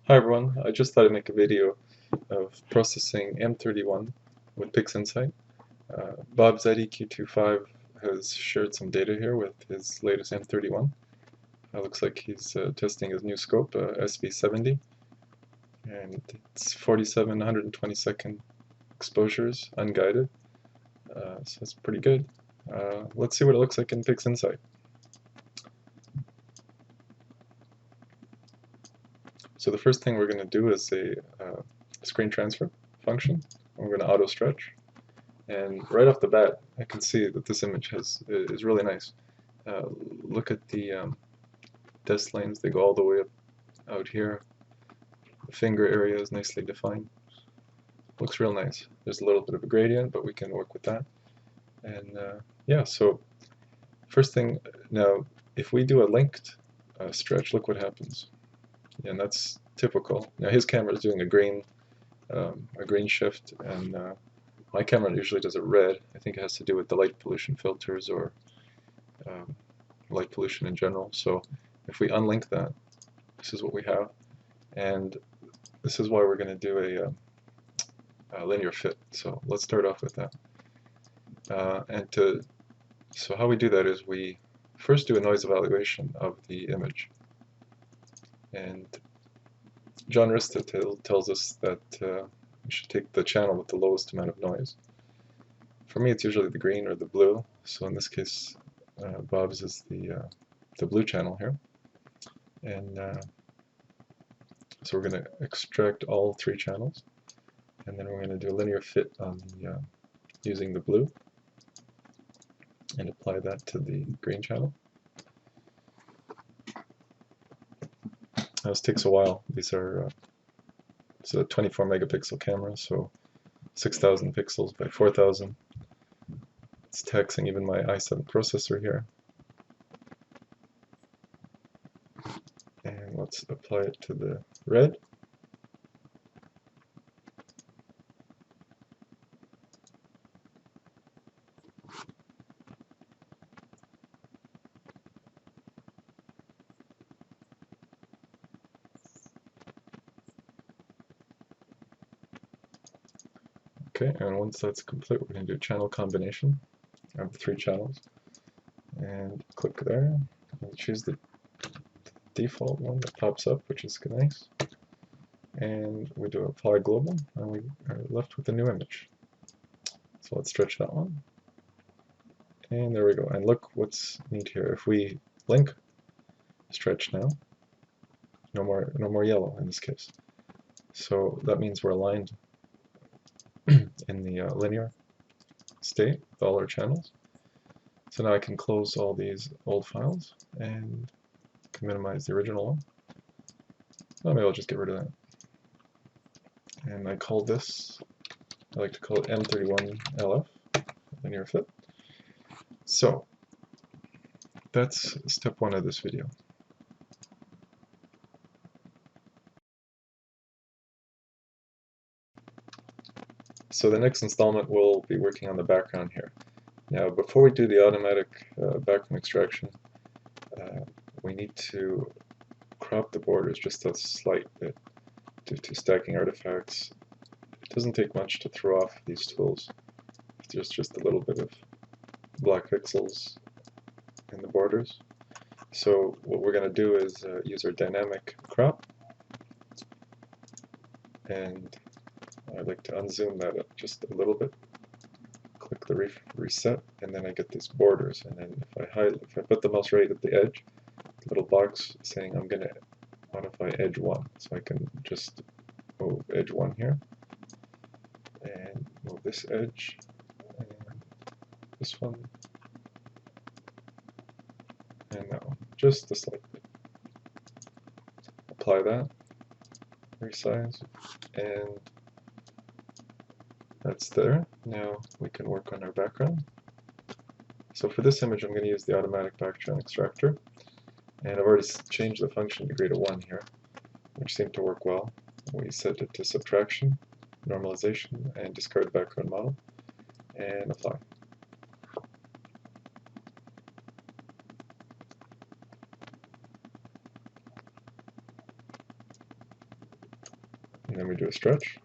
Hi everyone, I just thought I'd make a video of processing M31 with Pixinsight. Bobzeq25 has shared some data here with his latest M31. It looks like he's testing his new scope, SV70, and it's 47 120-second exposures, unguided, so that's pretty good. Let's see what it looks like in Pixinsight. So the first thing we're going to do is a screen transfer function. We're going to auto stretch. And right off the bat, I can see that this image is really nice. Look at the test lanes, they go all the way up out here. The finger area is nicely defined. Looks real nice. There's a little bit of a gradient, but we can work with that. And yeah, so first thing, now if we do a linked stretch, look what happens. And that's typical. Now his camera is doing a green shift, and my camera usually does a red. I think it has to do with the light pollution filters or light pollution in general. So if we unlink that, this is what we have, and this is why we're going to do a linear fit. So let's start off with that. So how we do that is we first do a noise evaluation of the image, and John Rista tells us that we should take the channel with the lowest amount of noise. For me, it's usually the green or the blue. So in this case, Bob's is the blue channel here, and so we're going to extract all three channels, and then we're going to do a linear fit on the using the blue, and apply that to the green channel. Now this takes a while. These are it's a 24 megapixel camera, so 6,000 pixels by 4,000. It's taxing even my i7 processor here. And let's apply it to the red. Okay, and once that's complete, we're going to do channel combination of the three channels. And click there, and choose the default one that pops up, which is nice. And we do apply global, and we are left with a new image. So let's stretch that one. And there we go. And look what's neat here. If we link stretch now, no more yellow in this case. So that means we're aligned in the linear state with all our channels. So now I can close all these old files and can minimize the original one. Well, maybe I'll just get rid of that. And I call this, I like to call it M31 LF, linear fit. So that's step one of this video. So the next installment we'll be working on the background here. Now before we do the automatic background extraction, we need to crop the borders just a slight bit due to stacking artifacts. It doesn't take much to throw off these tools. There's just a little bit of black pixels in the borders. So what we're going to do is use our dynamic crop, and I'd like to unzoom that up just a little bit. Click the reset, and then I get these borders. And then if I put the mouse right at the edge, the little box saying I'm going to modify edge 1, so I can just move edge 1 here, and move this edge, and this one, and that one, just a slight bit. Apply that, resize, and that's there. Now we can work on our background. So for this image, I'm going to use the automatic background extractor, and I've already changed the function degree to 1 here, which seemed to work well. We set it to subtraction, normalization, and discard background model, and apply. and then we do a stretch,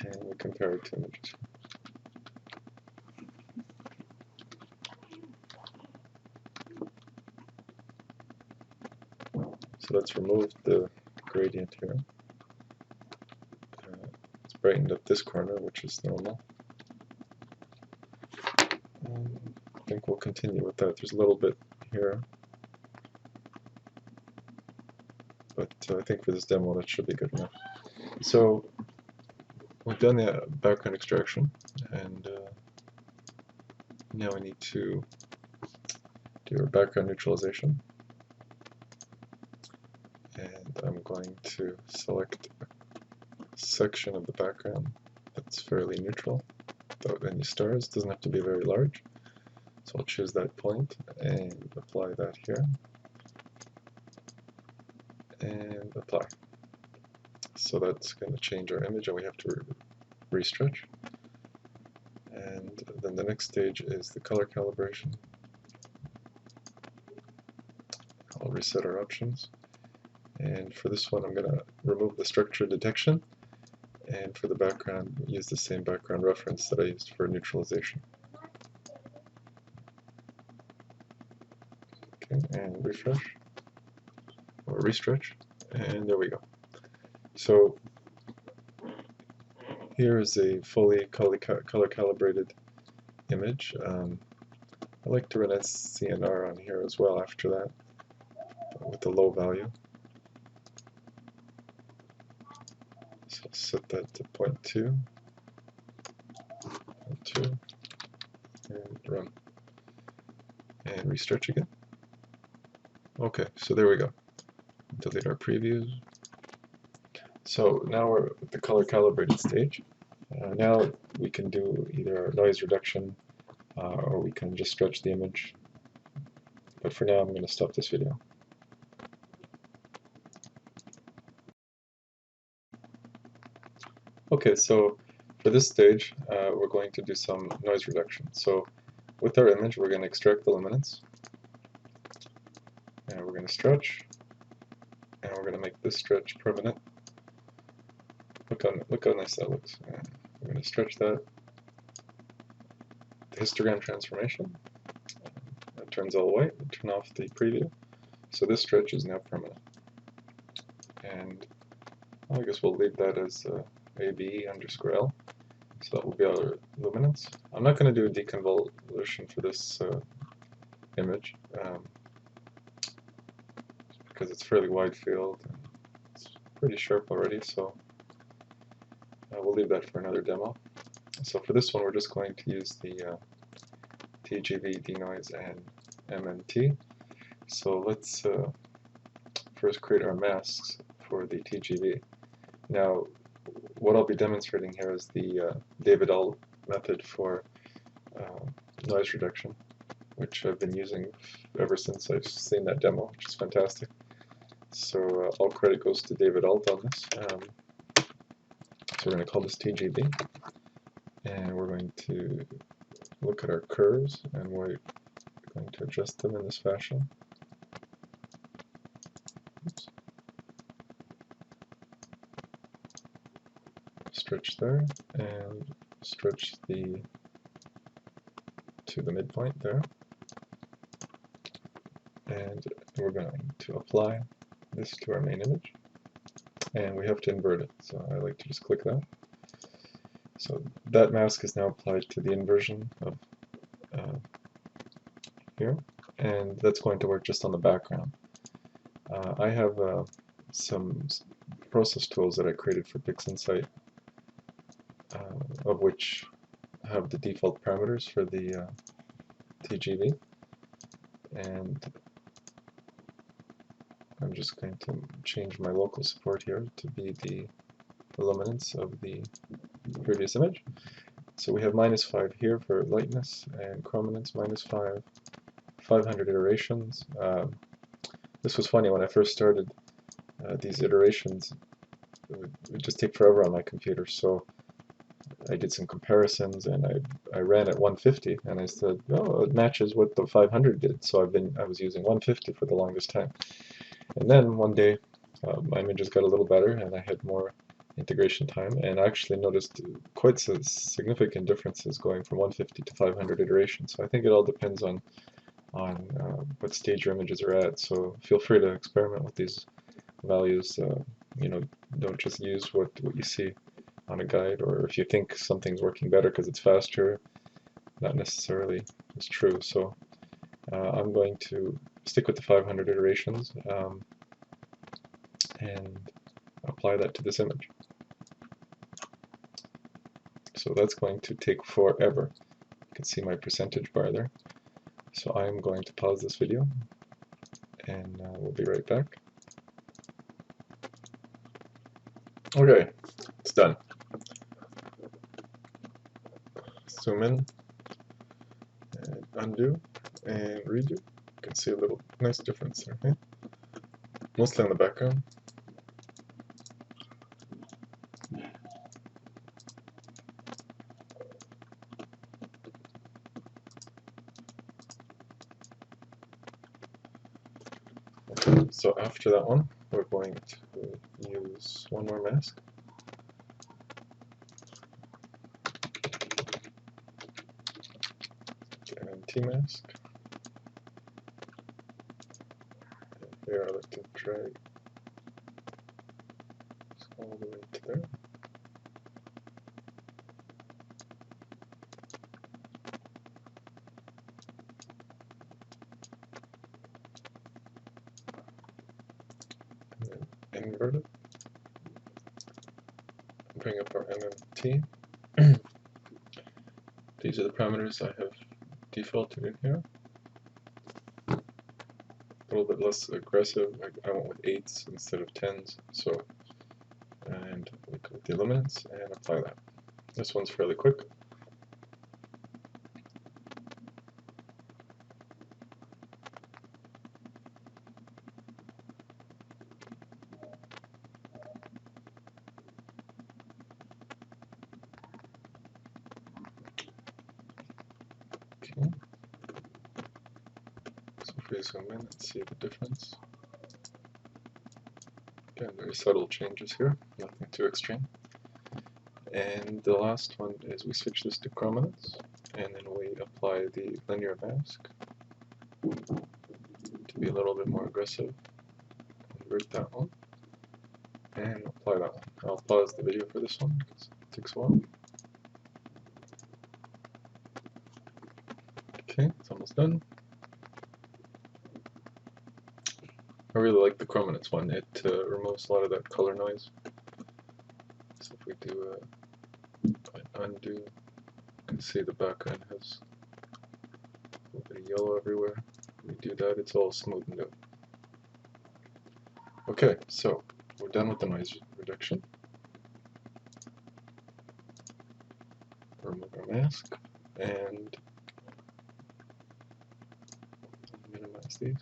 and we compare our two images. So let's remove the gradient here. It's brightened up this corner, which is normal. And I think we'll continue with that. There's a little bit here, but I think for this demo that should be good enough. So we've done the background extraction, and now we need to do our background neutralization. And I'm going to select a section of the background that's fairly neutral, without any stars. It doesn't have to be very large. So I'll choose that point and apply that here. And apply. So that's going to change our image, and we have to re-stretch. And then the next stage is the color calibration. I'll reset our options. And for this one, I'm going to remove the structure detection, and for the background, use the same background reference that I used for neutralization. Okay, and refresh, or restretch, and there we go. So here is a fully color calibrated image. I like to run SCNR on here as well after that, with a low value. So I'll set that to 0.2, and run. And restretch again. Okay, so there we go. Delete our previews. So now we're at the color calibrated stage. Now we can do either noise reduction or we can just stretch the image. But for now I'm going to stop this video. Okay, so for this stage we're going to do some noise reduction. So with our image we're going to extract the luminance, and we're going to stretch, and we're going to make this stretch permanent. Look how nice that looks. We're going to stretch that. The histogram transformation, that turns all white. Turn off the preview. So this stretch is now permanent. And I guess we'll leave that as ABE_L. So that will be our luminance. I'm not going to do a deconvolution for this image because it's fairly wide field and it's pretty sharp already. So we'll leave that for another demo. So for this one, we're just going to use the TGV, denoise, and MNT. So let's first create our masks for the TGV. Now, what I'll be demonstrating here is the David-Alt method for noise reduction, which I've been using ever since I've seen that demo, which is fantastic. So all credit goes to David-Alt on this. So we're going to call this TGV, and we're going to look at our curves, and we're going to adjust them in this fashion. Oops. Stretch there, and stretch to the midpoint there. And we're going to apply this to our main image. And we have to invert it, so I like to just click that. So that mask is now applied to the inversion of here, and that's going to work just on the background. I have some process tools that I created for Pixinsight, of which have the default parameters for the TGV, and I'm just going to change my local support here to be the luminance of the previous image. So we have -5 here for lightness, and chrominance -5, 500 iterations. This was funny, when I first started, these iterations would just take forever on my computer, so I did some comparisons, and I ran at 150, and I said, oh, it matches what the 500 did, so I was using 150 for the longest time. And then one day my images got a little better and I had more integration time, and I actually noticed quite significant differences going from 150 to 500 iterations. So I think it all depends on what stage your images are at. So feel free to experiment with these values. You know, don't just use what you see on a guide, or if you think something's working better because it's faster, not necessarily is true. So I'm going to stick with the 500 iterations and apply that to this image. So that's going to take forever. You can see my percentage bar there. So I'm going to pause this video and we'll be right back. Okay, it's done. Zoom in and undo and redo. You can see a little nice difference there, okay? Mostly on the background. Okay, so after that one, we're going to use one more mask. And T-mask. And here I like to drag all the way to there. And then invert it. Bring up our MMT. These are the parameters I have defaulted in here. A little bit less aggressive. I went with 8s instead of 10s. So, and we go with the illuminance and apply that. This one's fairly quick. Okay. So if we zoom in and see the difference. Again, very subtle changes here, nothing too extreme. And the last one is we switch this to chrominance, and then we apply the linear mask to be a little bit more aggressive. Invert that one, and apply that one. I'll pause the video for this one because it takes a while. Okay, it's almost done. I really like the chrominance one. It removes a lot of that color noise. So if we do an undo, you can see the background has a little bit of yellow everywhere. We do that, it's all smoothened out. Okay, so we're done with the noise reduction. Remove our mask and minimize these.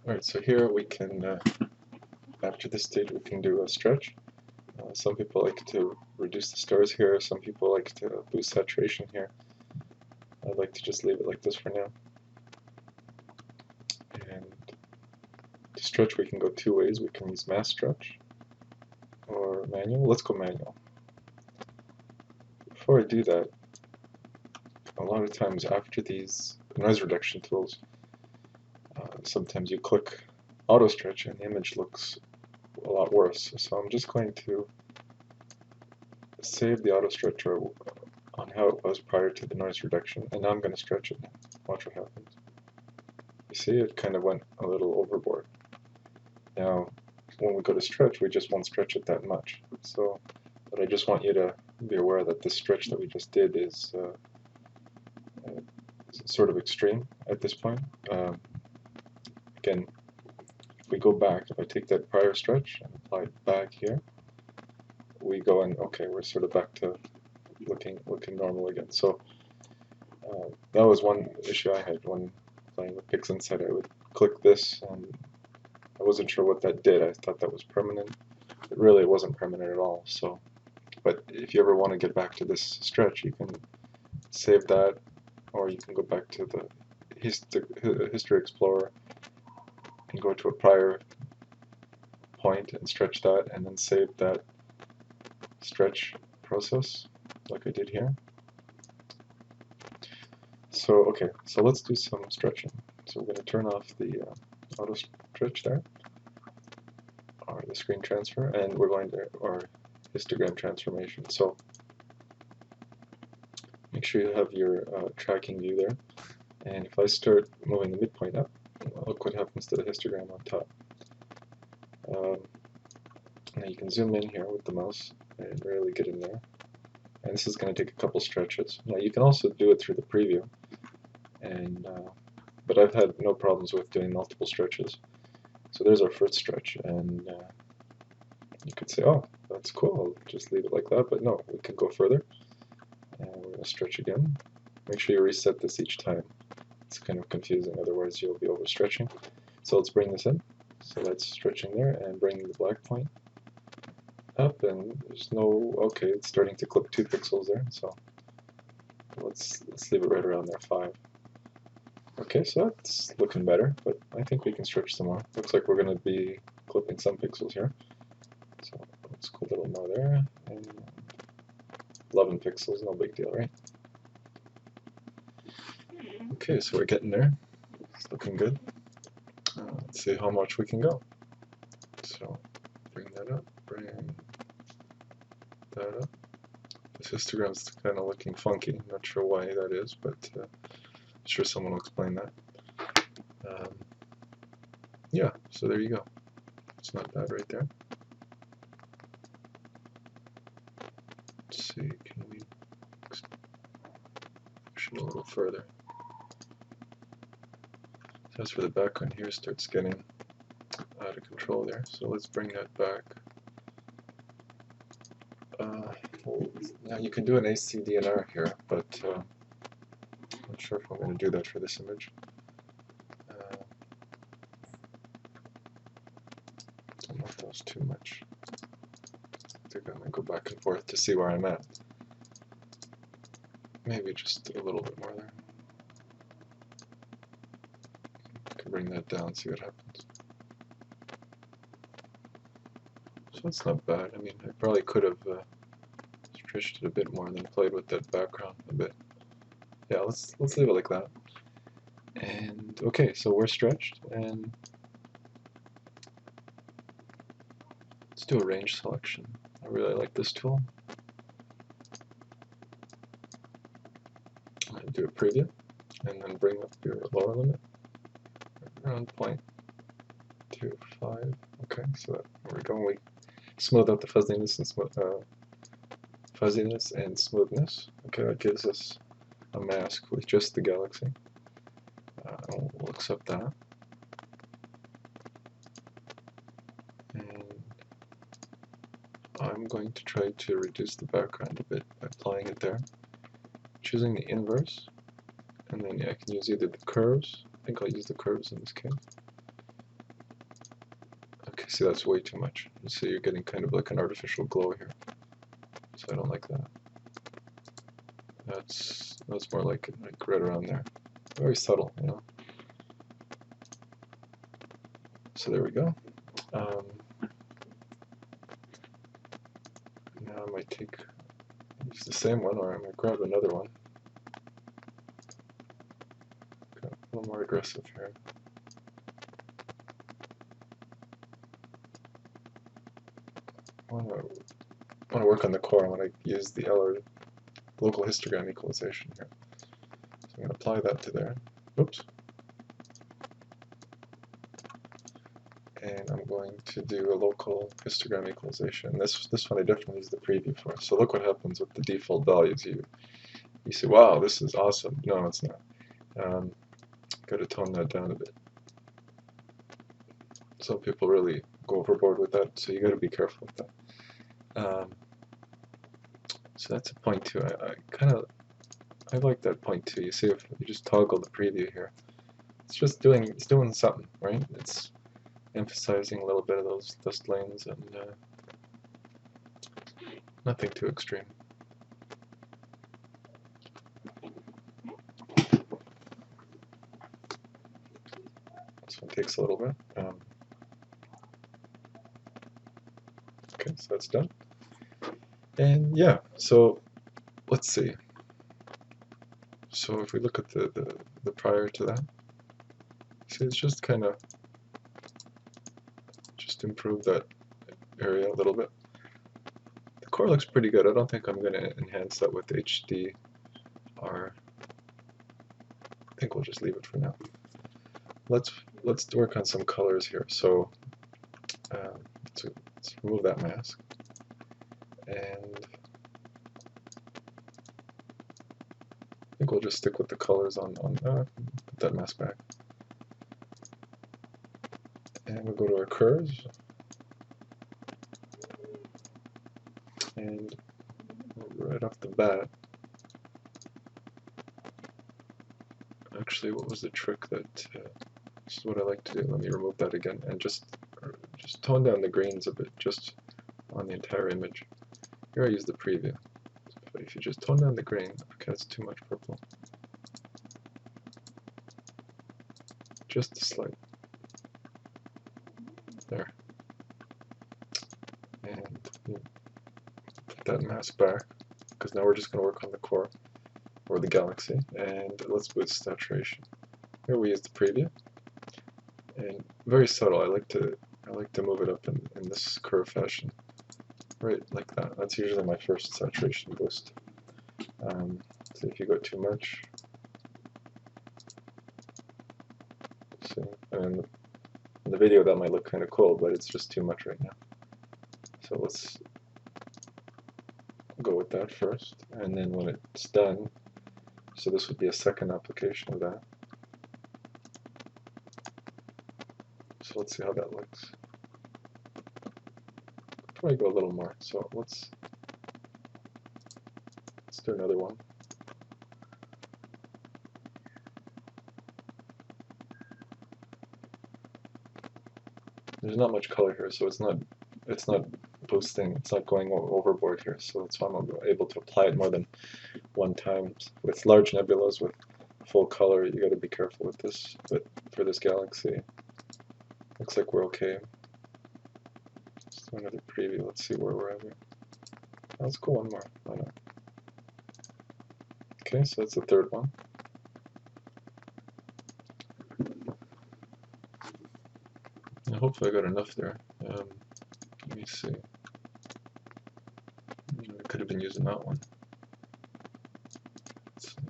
Alright, so here we can, after this stage, we can do a stretch. Some people like to reduce the stars here, some people like to boost saturation here. I'd like to just leave it like this for now. And to stretch, we can go two ways. We can use mass stretch or manual. Let's go manual. Before I do that, a lot of times after these noise reduction tools, sometimes you click auto stretch and the image looks a lot worse. So I'm just going to save the auto stretcher on how it was prior to the noise reduction, and now I'm going to stretch it. Watch what happens. You see, it kind of went a little overboard. Now, when we go to stretch, we just won't stretch it that much. So, but I just want you to be aware that this stretch that we just did is sort of extreme at this point. Again, if we go back, if I take that prior stretch and apply it back here, we go and okay, we're sort of back to looking normal again. So that was one issue I had when playing with Pixinsight. I would click this and I wasn't sure what that did. I thought that was permanent. It really wasn't permanent at all. So but if you ever want to get back to this stretch, you can save that, or you can go back to the History Explorer and go to a prior point and stretch that, and then save that stretch process like I did here. So okay, so let's do some stretching. So we're going to turn off the auto stretch there, or the screen transfer, and we're going to, or histogram transformation. So make sure you have your tracking view there, and if I start moving the midpoint up, look what happens to the histogram on top. Now you can zoom in here with the mouse and really get in there, and this is going to take a couple stretches. Now you can also do it through the preview, and but I've had no problems with doing multiple stretches. So there's our first stretch, and you could say, oh, that's cool, I'll just leave it like that, but no, we can go further, and we're going to stretch again. Make sure you reset this each time. It's kind of confusing, otherwise you'll be overstretching. So let's bring this in. So that's stretching there, and bringing the black point up, and there's no, okay, it's starting to clip 2 pixels there, so let's leave it right around there, 5. Okay, so that's looking better, but I think we can stretch some more. Looks like we're going to be clipping some pixels here. So let's go a little more there, and 11 pixels, no big deal, right? Okay, so we're getting there. It's looking good. Let's see how much we can go. So bring that up, bring that up. This histogram's kind of looking funky. Not sure why that is, but I'm sure someone will explain that. Yeah, so there you go. It's not bad right there. Let's see, can we push it a little further? So as for the background here, starts getting out of control there. So let's bring that back. Now you can do an ACDNR here, but I'm not sure if I'm going to do that for this image. I don't know if that was too much. I think I'm going to go back and forth to see where I'm at. Maybe just a little bit more there. I can bring that down, see what happens. So that's not bad. I mean, I probably could have stretched it a bit more and then played with that background a bit. Yeah, let's leave it like that. And okay, so we're stretched, and let's do a range selection. I really like this tool. I'm going to do a preview, and then bring up your lower limit around 0.25. Okay, so there we go. We smooth out the fuzziness and smoothness. Okay, that gives us a mask with just the galaxy. We'll accept that. And I'm going to try to reduce the background a bit by applying it there. Choosing the inverse, and then I can use either the curves. I think I'll use the curves in this case. Okay, see, that's way too much. You see, you're getting kind of like an artificial glow here. So I don't like that. That's more like right around there. Very subtle, you know. So there we go. Now I might use the same one, or I might grab another one. Okay, a little more aggressive here. I want to work on the core. I want to use the local histogram equalization here. So I'm going to apply that to there. Oops. And I'm going to do a local histogram equalization. This one I definitely use the preview for. So look what happens with the default values. You say, wow, this is awesome. No, it's not. Got to tone that down a bit. Some people really go overboard with that, so you got to be careful with that. So that's a 0.2. I like that 0.2. You see, if you just toggle the preview here, it's doing something, right? It's emphasizing a little bit of those dust lanes, and Nothing too extreme. This one takes a little bit. Okay, so that's done. And yeah, so let's see. So if we look at the prior to that, see, it's just kind of just improve that area a little bit. The core looks pretty good. I don't think I'm going to enhance that with HDR. I think we'll just leave it for now. Let's work on some colors here. So let's remove that mask, and I think we'll just stick with the colors on put that mask back. And we'll go to our curves, and right off the bat, actually, what was the trick that, this is what I like to do. Let me remove that again, and just tone down the greens a bit, just on the entire image. Here I use the preview. But if you just tone down the green, okay, that's too much purple. Just a slight. There. And put that mask back, because now we're just going to work on the core, or the galaxy, and let's boost saturation. Here we use the preview, and very subtle. I like to move it up in this curve fashion, right like that. That's usually my first saturation boost. So if you go too much, see, and in the video that might look kind of cool, but it's just too much right now. So let's go with that first, and then when it's done, so this would be a second application of that. So let's see how that looks. Probably go a little more. So let's do another one. There's not much color here, so it's not boosting, it's not going overboard here, so that's why I'm able to apply it more than one time. With large nebulas with full color, you got to be careful with this, but for this galaxy, looks like we're okay. Let's do another preview, let's see where we're at here. Let's go one more, why not? Okay, so that's the third one. And hopefully I got enough there. Let me see. I could have been using that one. Let's see.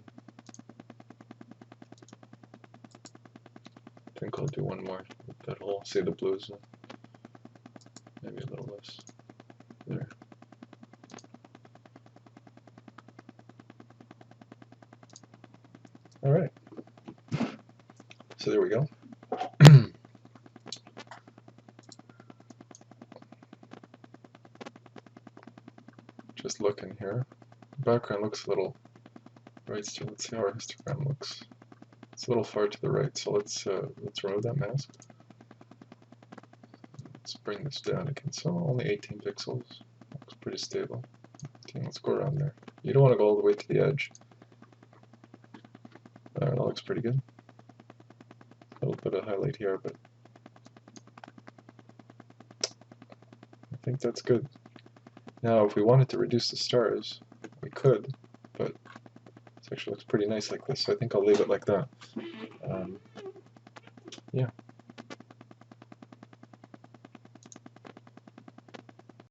I think I'll do one more with that whole, see the blues, maybe a little less. There. Alright. So there we go. Just looking here. The background looks a little right still. Let's see how our histogram looks. It's a little far to the right, so let's remove that mask. Let's bring this down again. So only 18 pixels. Looks pretty stable. Okay, let's go around there. You don't want to go all the way to the edge. That looks pretty good. A little bit of highlight here, but I think that's good. Now, if we wanted to reduce the stars, we could, but it actually looks pretty nice like this, so I think I'll leave it like that. Yeah.